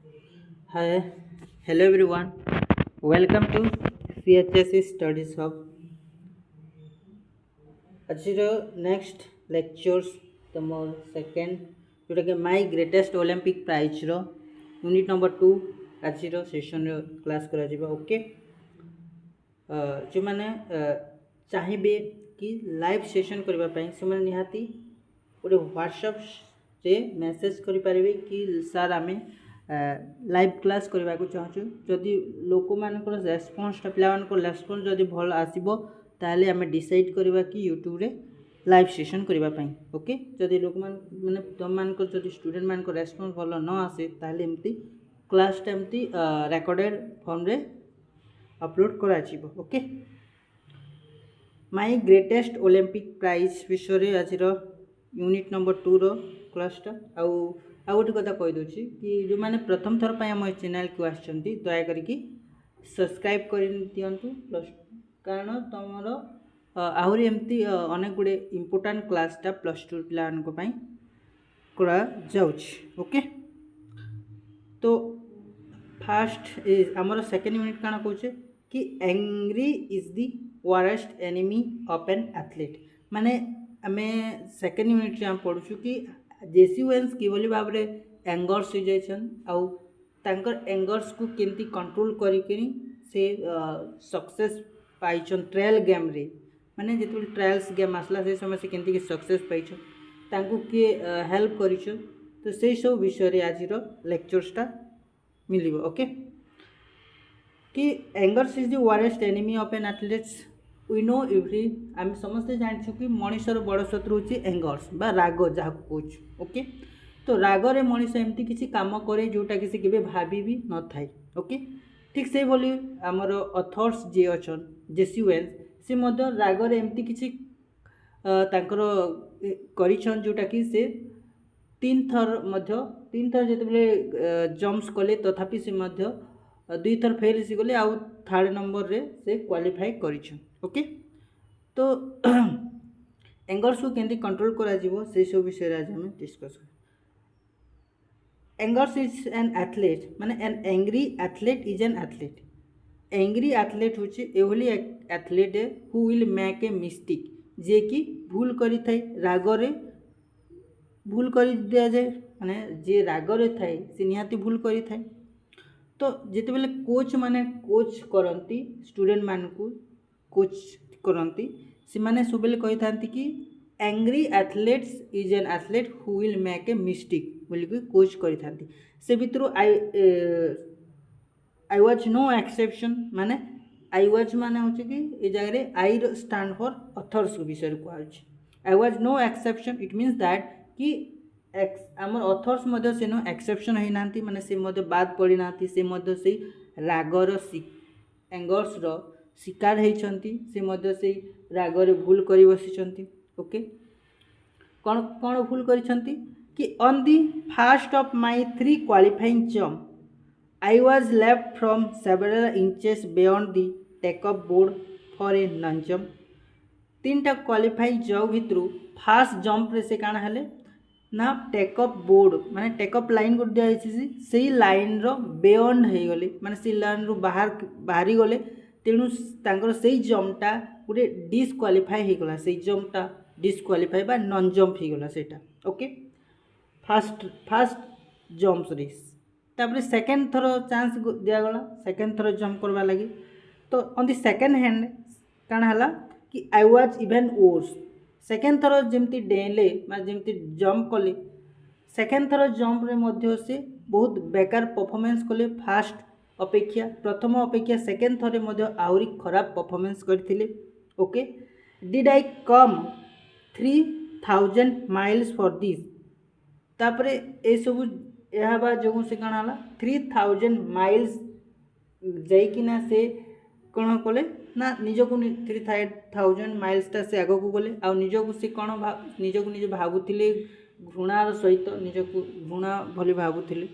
Hi, hello everyone. Welcome to CHSE Studies Hub. ଆଜିର next lectures ତମର second ଯେଉଁଟାକି ମାଇ greatest Olympic ପ୍ରାଇଜ୍ର unit number 2 ଆଜିର ସେସନ୍ରେ class କରାଯିବ। Okay, ଯେଉଁମାନେ ଚାହିଁବେ କି ଲାଇଭ୍ ସେସନ୍ କରିବା ପାଇଁ ସେମାନେ ନିହାତି ଗୋଟେ ହ୍ୱାଟ୍ସଆପ୍ରେ ମେସେଜ୍ କରିପାରିବେ କି ସାର୍ ଆମେ ଲାଇଭ୍ କ୍ଲାସ୍ କରିବାକୁ ଚାହୁଁଛୁ। ଯଦି ଲୋକମାନଙ୍କର ରେସ୍ପନ୍ସଟା ପିଲାମାନଙ୍କର ରେସ୍ପନ୍ସ ଯଦି ଭଲ ଆସିବ ତାହେଲେ ଆମେ ଡିସାଇଡ଼୍ କରିବା କି ୟୁଟ୍ୟୁବରେ ଲାଇଭ୍ ସେସନ୍ କରିବା ପାଇଁ। ଓକେ, ଯଦି ଲୋକମାନେ ମାନେ ତୁମମାନଙ୍କର ଯଦି ଷ୍ଟୁଡେଣ୍ଟମାନଙ୍କର ରେସ୍ପନ୍ସ ଭଲ ନ ଆସେ ତାହେଲେ ଏମିତି କ୍ଲାସ୍ଟା ଏମିତି ରେକର୍ଡ଼େଡ଼ ଫର୍ମରେ ଅପଲୋଡ଼ କରାଯିବ। ଓକେ, ମାଇ ଗ୍ରେଟେଷ୍ଟ ଅଲିମ୍ପିକ୍ ପ୍ରାଇଜ୍ ବିଷୟରେ ଆଜିର ୟୁନିଟ୍ ନମ୍ବର 2ର କ୍ଲାସ୍ଟା। ଆଉ ଗୋଟେ କଥା କହିଦେଉଛି କି ଯେଉଁମାନେ ପ୍ରଥମ ଥର ପାଇଁ ଆମ ଚ୍ୟାନେଲ୍କୁ ଆସିଛନ୍ତି ଦୟାକରିକି ସବସ୍କ୍ରାଇବ୍ କରିଦିଅନ୍ତୁ ପ୍ଲସ୍, କାରଣ ତୁମର ଆହୁରି ଏମିତି ଅନେକ ଗୁଡ଼ିଏ ଇମ୍ପୋର୍ଟାଣ୍ଟ କ୍ଲାସ୍ଟା +2 ପିଲାମାନଙ୍କ ପାଇଁ କରାଯାଉଛି। ଓକେ, ତ ଫାଷ୍ଟ ଆମର ସେକେଣ୍ଡ ୟୁନିଟ୍ କାଣା କହୁଛେ कि angry is the worst enemy of N athlete. माने आमे सेकेंड यूनिट में पढ़ुछु कि जेसीवेंस किभली भाव में एंगर्स हो जाइछन आउ तांकर एंगर्स को केंती कंट्रोल करिकरी से सक्सेस पाइछन ट्रायल गेम रे। माने जेतु ट्रायल्स गेम आसला से समय से केंती सक्सेस पाइछन तांको के हेल्प करिछन। तो से सब विषय रे आजिर लेक्चर्सटा मिलिबो। ओके, कि angers is the worst enemy of an athletes. We know every आम समस्ते जानछु कि मनीषर बड़ शत्रु होची एंगर्स बा राग जहाँ कौच। ओके, तो रागरे मनीष एमती किसी काम करे जोटा कि केबे भाभी भी न थाए। ओके, ठीक से बोली आमर अथर्स जे अछन जेसीवेंस से मध्य रागरे एमती किसी तांकर करिछन जोटा कि से 3 थर जेतेबेले जम्प्स कले तथापि से मध्य 2 थर फेल सी गले आउ थर्ड नंबर रे से क्वालिफाई करिछन। ओके, तो एंगर्स को केंती कंट्रोल करा जीवो से सब विषय आज हम डिस्कस कर। एंगर्स इज एन एथलीट माने an angry athlete is an athlete. Angry athlete होची एभली athlete who will make a mistake जे कि भूल करि थाई रागरे भूल करि दिया जाए माने जे रागरे थाई से निहाती भूल करि थाई। तो जिते बेले कोच माने कोच करती स्टूडेंट मान को कोच करती से माने सब बेले कही था कि angry athletes is an athlete who will make a mistake बोली कोच करी था। से भितर आई वाज नो एक्सेप्शन माने आई वाज माने होचे कि ए जगह आई स्टैंड फॉर अथर्स विषय कहूँ। I was no exception it means that कि आमर अथर्स मध्य से नो एक्सेप्शन होई नांती माने से मध्य बाद पड़ी नांती से मध्य से रागर एंगर्स रो शिकार होइछंती से मध्य से रागर भूल करी बसिछंती। ओके, कौन कौन भूल करिछंती कि on the first of my 3 qualifying jump I was left from several inches beyond the take off board for a null jump. 3टा क्वालिफाई जंप भितर फास्ट जंप रे से काना हले ना टेकअप बोर्ड माने टेकअप लाइन गोटे दिखाई से लाइन रो बियॉन्ड हो गले माने से लाइन रो बाहरी गले तेणु तांकर से जंपटा गोटे डिस्क्वालीफाई हो गला से जंपटा डिस्क्वालीफाई बा नॉन जंप हो गला सेटा। ओके, फास्ट जंप्स रेस तापर सेकेंड थर चांस दिया गला सेकेंड थर जंप करवा लगी। तो ऑन द सेकेंड हैंड काना हला कि I was even worse. Second थर जमती डेले मैं जमती जंप कले सेकेंड थर जंप रे मध्य से बहुत बेकार परफॉर्मेंस कले फास्ट अपेक्षा प्रथम अपेक्षा सेकेंड थरे मध्य आहुरी खराब परफॉर्मेंस करथिले। Okay, did I come 3000 miles for this. तापरे ए सब यह बा जो से काना हला 3000 माइल्स जाइकिना से कौन कले ना निजक 3000 माइल्सटा से आग को गले आ निजक से कौन निजक निज भावुले घृणार सहित निजक घृणा भली भावुले।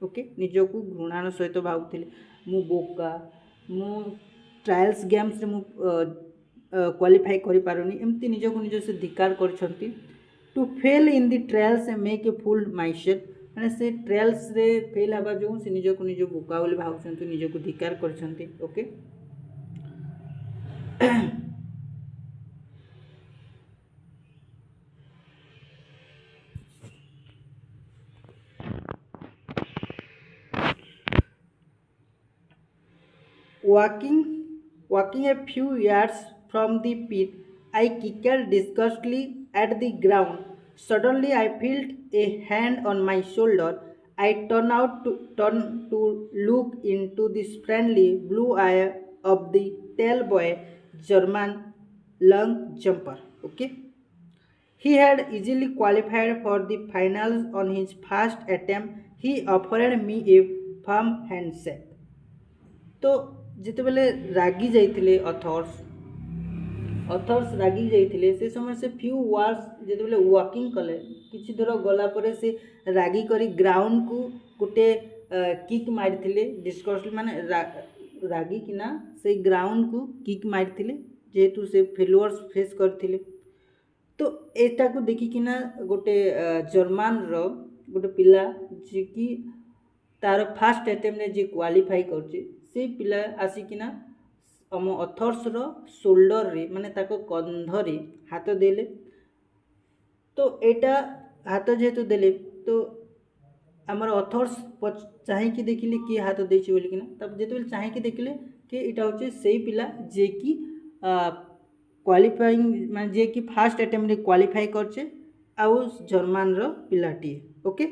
ओके, निजक घृणार सहित भावुले मु बोका मु ट्रायल्स गेम्स रे मु क्वालिफाई करि पारुनी एमती निजक निज से धिकार करछंती। To fail in the trials and make a fool myself मैंने से ट्रायल्स रे फेल हवा जो से निज को निज बोका बोली भावुं निज को धिकार कर okay Walking a few yards from the pit, I kicked disgustedly at the ground. Suddenly, I felt a hand on my shoulder. I turned to look into the friendly blue eye of the tall boy, German long jumper. Okay, he had easily qualified for the finals on his first attempt. He offered me a firm handshake. तो जितेबाला रागी जाइए others रागी जाइए से समय से few wars जितेबाला walking कले किसी दूर गलापर से रागी करी ग्राउंड को गोटे किक मारी डिस्कसली माने रागी किना से ग्राउंड को किक मारी जेहेतु से फेलुअर्स फेस करथिले तो एटा को देखिकिना गोटे जर्मान रो गोटे पिला जे कि तार फास्ट अटेम्प्ट रे जे क्वालिफाई करछि से पिला आसिकिना आम अथर्स रो शोल्डर रे माने ताको कंध रे हाथ देले तो एटा हाथ जेहेतु देले तो आमर अथर्स चाहिए देखिले किए हाथ देछि बोली किना तब जेतेबेले चाहिए देखिले कि इटा होछि सेही पिला जे कि क्वालिफाइंग माने जे कि फास्ट अटेम्प्ट रे क्वालिफाई करछे आउ जर्मन रो पिलाटी okay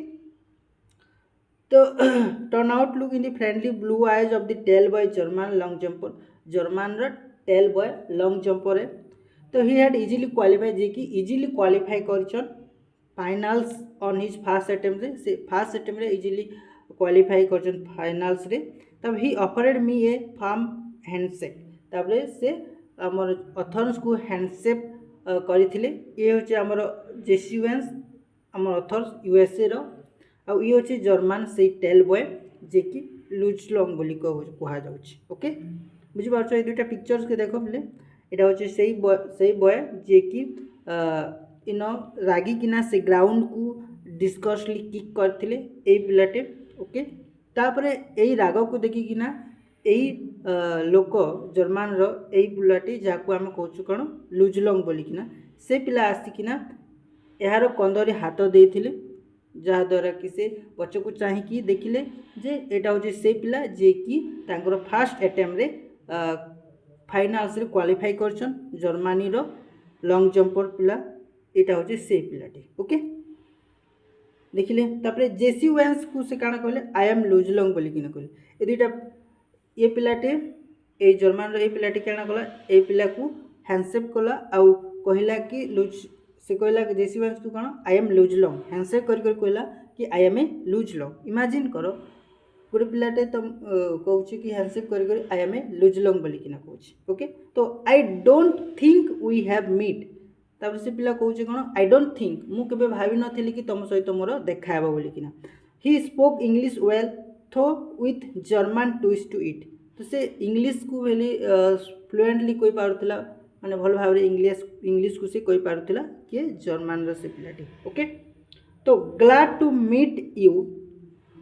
to turn out look in the friendly blue eyes of the tall boy German long jumper German रो टेल बॉय लॉन्ग जंपर है तो ही हैड इजीली क्वालिफाई जे कि इजीली क्वालिफाई करछन finals on his first attempt रे से first attempt रे easily qualify करछन फाइनल्स रे तब he offered me a firm handshake ताबरे से हमर अथर्स को हैंडशेक करथिले ये होचे हमर जेसीवेंस हमर अथर्स यूएसए रो आ ये होचे जर्मन से टेल बॉय जे कि लुज लॉन्ग बोली कहा जाउछि ओके बुझि पारछो ए दुटा पिक्चर्स के देखो बोले एटा होचे सेही बॉय जे कि इनो रागी किना से ग्राउंड को डिस्कसली किक करथिले ए पिलाटे ओके तापरे एई राग को देखि किना एई लोक जर्मन रो एई पिलाटे जाको हम कहछु कोन लुज लॉन्ग बोली किना से पिला आसी किना एहारो कंदरी हाथ देथिले जहाँद्वारा कि से पछ को चाहिए देखिले जे एटा होचे से पिला जे कि तांकर फास्ट अटेम्प्ट रे फाइनल्स रे क्वालिफाई करछन जर्मनी रो लॉन्ग जंपर पिला एटा होचे से पिलाटी ओके देखिले तापरे जेसी वेंस को से काना कहले आई एम लुज लॉन्ग बोली किना कहले ए दुटा ये पिलाटे ए जर्मन रो ए पिलाटी काना कहला ए पिला को हैंडशेक कला आ कहला कि लुज से कहला कि जेसी वेंस को कौन आई एम लुज लॉन्ग हैंडशेक कर कहला कि आई एम ए लुज लॉन्ग इमेजिन करो गोटे पिलाटे तुम कहूँ कि हैंडशेक कर आई एम ए लुज लॉन्ग बोली किना कहूँ ओके तो I don't think we have meet तब से पिला कहूँ कौन आई डोंट थिंक मु केबे भाबी नथिली कि तुम सहित मोर देखा हेबो बोली किना he spoke English well though with German twist to it तो से इंग्लिश को वेली फ्लुएंटली कोई पारुथला माने भल भाव इंग्लिश को से कोई पारुथला कि जर्मन रो से पिलाटी ओके तो ग्लाड टू मीट यू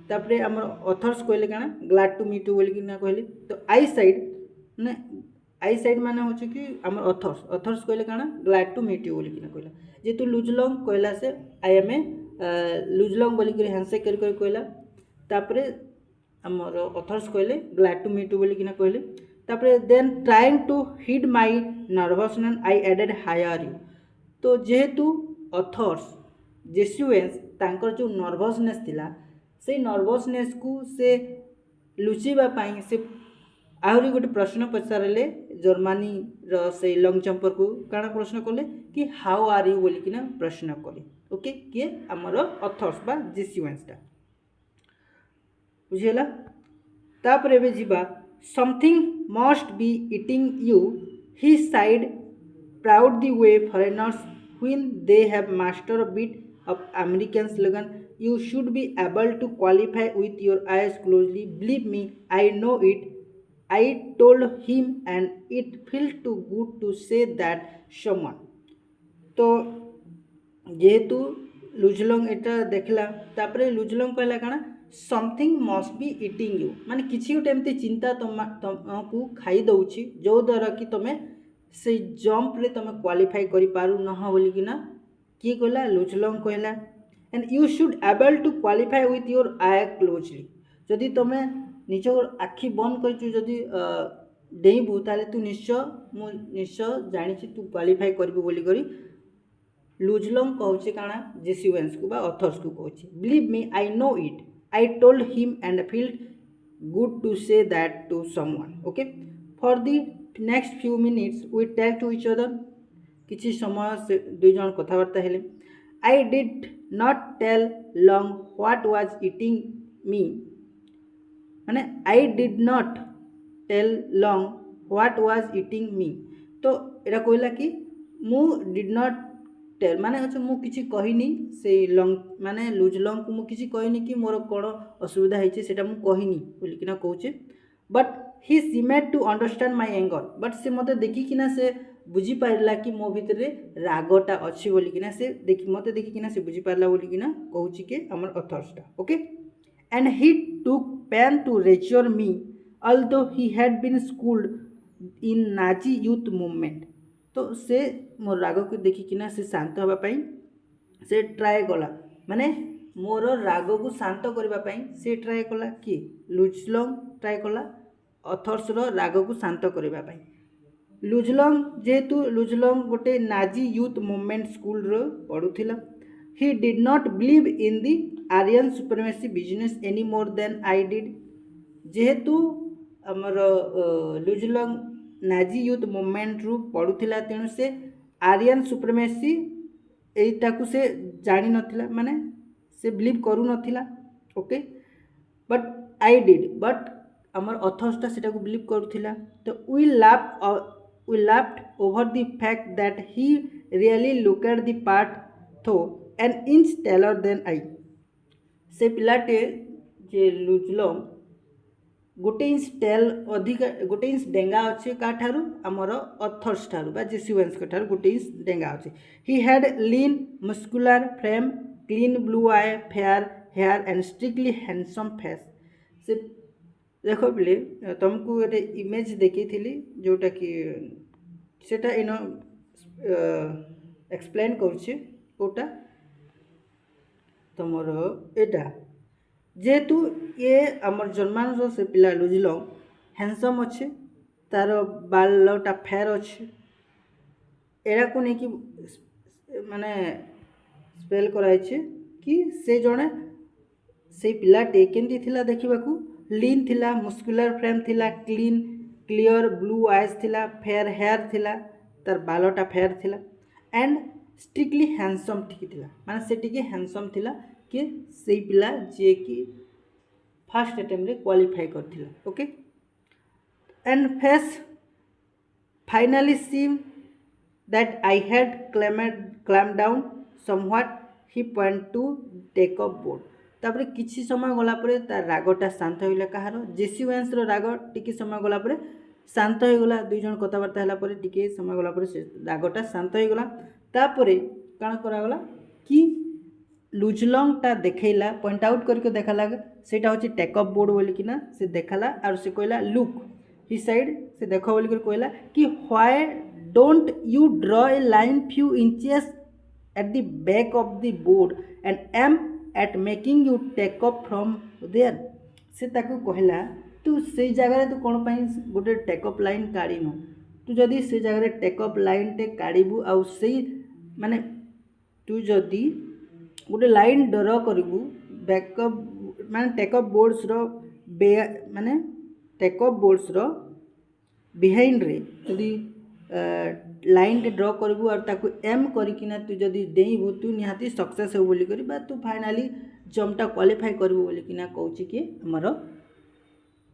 तापरे हमर ऑथर्स कहले काना ग्लाड टू मीट यू बोली कि ना कहले तो आई साइड माने होछ कि हमर ऑथर्स कहले काना ग्लाड टू मीट यू बोली कि ना कहला जे तू लुज लॉन्ग कहला से आई एम ए लुज लॉन्ग बोली कि हैंडशेक कर कहला तापरे हमर ऑथर्स कहले ग्लाड टू मीट यू बोली कि ना कहले तापरे then trying to hid my nervousness I added hire you तो जेहेतु ऑथर्स जेसुएंस तांकर जो नर्वसनेस थिला से नर्वसनेस को से लुचीबा पाई से आहरी गोटे प्रश्न पचारे जर्मनी रो से लॉन्ग जंपर को काना प्रश्न कले कि हाउ आर यू बोली किना प्रश्न कले ओके किए हमर ऑथर्स बा जेसुएंसटा बुझिला तापर एबे जिबा something must be eating you he sighed proud the way foreigners when they have mastered a bit of American slogan you should be able to qualify with your eyes closely believe me I know it I told him and it felt too good to say that someone तो जेहेतु लुजलंग एटा देखला तापरे लुजलंग कहला काना something must be eating you माने किछि गोटे एमती चिंता तुमको खाई दउछि जो द्वारा कि तुमे से जंप रे तुमे क्वालिफाई करि पारु नह बोली कि ना किए कहला लुजलंग कहला and you should able to qualify with your I closely जदि तुमे निज आखि बंद कर जदि डेइबू ताले तू निश्चय जानी तू क्वालिफाई करबू बोली करी लुजलंग कहूँ काଣା जेसुएंस को बा अथर्स को कहूँ believe me I know it I told him and field good to say that to someone okay for the next few minutes we tell to each other किसी समय से दुई जन कथबार्ता हेले I did not tell Long what was eating me माने I did not tell Long what was eating me तो एटा कहला कि मु डिड नॉट टेल माने अच्छे मु किछि कहिनी से लंग माने लुज लंग को मु किछि कहिनी कि मोर कोन असुविधा हेछि सेटा मु कहिनी बोली किना कहूचे but he seemed to understand my anger but से मते देखि किना से बुझी पारला कि मो भितरे रागटा अछि बोली किना से देखि मते देखि किना से बुझी पारला बोली किना कहूची के हमर अथर्सटा okay and he took pain to reassure me although he had been schooled in Nazi youth movement तो से मोर राग को देखिकिना से शांत होगापाई से ट्राए कला माने मोर राग को शांत करने से ट्राए कला कि लुजलंग ट्राए कला अथर्स राग को शांत करने लुजलंग जेहेतु लुजलंग गोटे नाजी यूथ मूवमेंट स्कूल पढ़ुला he did not believe in the Aryan supremacy business any more than I did जेहेतु आमर लुजलंग नाजी यूथ मूवमेंट रु पढ़ुला तेणु से आर्यन सुप्रीमेसी एटा को से जानी नथिला माने से बिलीव करू नथिला okay but I did but आमर अथर्सटा सेटा को बिलीव करूथिला तो we laughed over the fact that he really looked the part though an inch taller than I से पिलाटे जे लुजलंग गोटे इंच टेल अधिक गोटे इंच डेंगा अच्छे का ठारू आमर अथर्स ठारू बा जेसुएंस का ठारू गोटे इंच डेंगा अच्छे he had lean muscular frame clean blue eye fair hair and strictly handsome face से देख बोले तुमको गोटे इमेज देखी थी जोटा कि सेटा इन एक्सप्लेन करुचे कोटा तुमर एटा जेहेतु ये आमर जन्मांश से पिला लुजलंग हैंडसम अच्छे तार बालटा फेयर अच्छे एरा को नहीं कि माने स्पेल कराई कि से जड़े से पिलाटे केमती थिला देखा लीन थिला मस्कुलर फ्रेम थिला क्लीन क्लियर ब्लू आइज थिला फेयर हेयर थिला तार बालटा फेयर थिला एंड स्ट्रिक्टली हैंडसम ठीक थिला माने से टिके हैंडसम थिला कि से पिला जे कि फर्स्ट अटेम्प्ट रे क्वालिफाई करथिला okay and face finally seem that I had climb down somewhat he point to take up board तापर किछि समय गला परे तार रागटा शांत होइला कहार जेसुएंस रो राग टिके समय गला परे शांत हो गला दुई जन कथबार्ता हला परे टिके समय गला परे से रागटा शांत हो गला तापरे काना करा गला कि लुजलंगटा देखला पॉइंट आउट करके देखाला सेटा होची टेकअप बोर्ड बोली कि ना से देखाला और से कहला लुक ही साइड से देखो बोली कर कहला कि why don't you draw a line few inches at the back of the board and aim at making you take up from there से ताको कहला तू से जगह तू कौन पाई गोटे टेकअप लाइन काढ़ीनु तू जदि से जगह टेकअप लाइन टे काढ़बू आउ से माने तू जदि गोटे लाइन ड्र करू बैकअप माने टेकअप बोर्ड्स रो माने टेकअप बोर्ड्स रो बिहाइंड रे जदि लाइन टे ड्र करू और ताको एम करिकिना तू जदि डेइबू तू निहाती सक्सेस हो बोली करी बा तू फाइनली जंपटा क्वालिफाई करबू बोली किना कहूची कि हमर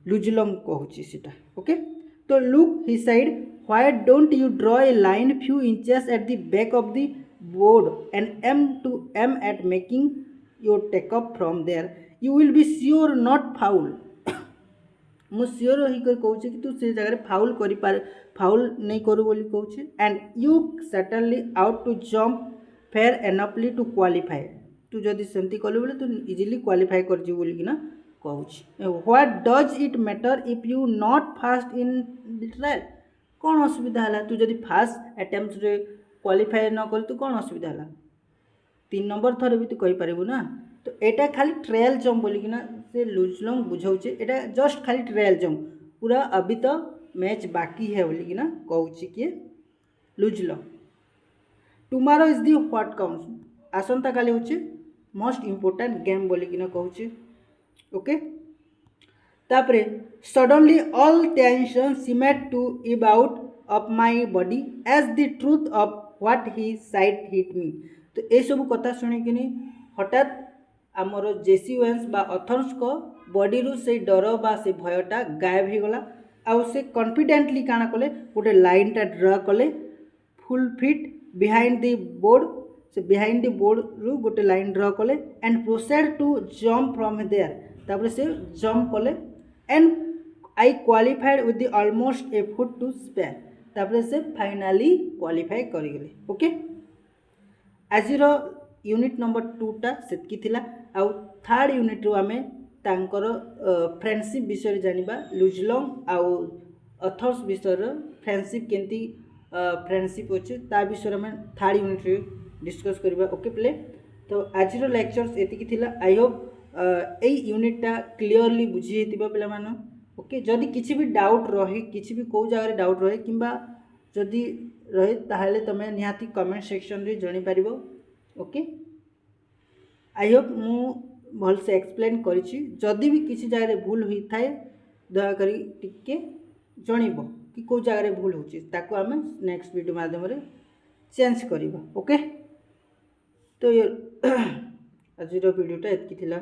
लुजलंग कहूची सीटा ओके तो look he side why don't you draw a line few inches at the back of the board and M at making your take up from there you will be sure not foul मु sure ही कर कहूँ कि तू से जगह foul करी पार foul नहीं करू बोली कहूँ and you certainly ought to jump far एनफली टू क्वालिफाई तू जदि सेमती कलु बोले तू इजिली क्वालिफाई कर बोलिकिना कहूँ। What does it matter if you not fast in the trial? कौन असुविधा है तू जदि फास्ट अटेम्प्ट रे क्वालिफाई न कर तू कौन असुविधा है? 3 नंबर थर भी तू कहींपरू ना। तो यहाँ खाली ट्रायल जम्प बोलिकिना से लुजलंग बुझाऊे, यहाँ जस्ट खाली ट्रायल जम्प, पूरा अभी तो मैच बाकी है बोलिकिना कहूँ किए Luz Long. Tomorrow is the what counts, आसंता काली होचे मोस्ट इम्पोर्टेंट गेम बोलिकिना कहूँ। ओके, तापरे suddenly all tension seemed to ebb out of my body as the truth of what he said hit me. तो ये सब कथा शुणिकिनी हठात आमर जेसी वेन्स बा अथर्स को बॉडी रू से डर बा से भयटा गायब हो गला। आउ से कॉन्फिडेंटली काना कले गोटे लाइनटा ड्रा कले full feet behind the board, से बिहाइंड द बोर्ड रू गोटे लाइन ड्रा कले and proceed to jump from there. तापर से जम्प कले and I qualified with the almost a foot to spare. तापर से फाइनाली क्वालिफाई करिगले। ओके, आजिर यूनिट नंबर 2टा सेतकी थिला। आउ थर्ड यूनिट रू आमे तांकर फ्रेंडशिप विषय जानिबा, लुजलंग आउ अथर्स विषय फ्रेंडशिप केंती फ्रेंडशिप अच्छे ता विषय में थर्ड यूनिट रे डिस्कस करबा। ओके प्ले, तो आजिर लेक्चर्स एतिकी थिला। आई होप ए यूनिटा क्लियरली बुझी हेतिबा पिला मान। ओके, जदि किछि भी डाउट रहे, किछि भी को जगह डाउट रहे किंबा जदि रहे ताहले तमे निहाती कमेंट सेक्शन रे जणी पारिबो। ओके, आई होप मु भल से एक्सप्लेन करिछि। जदि भी किसी जगह भूल होई थाए दया करी टिके जणिबो कि को जगह भूल होछि, ताको आमे नेक्स्ट वीडियो माध्यम रे चेंज करिबो। ओके, तो ये आज वीडियोटा एतकी थिला।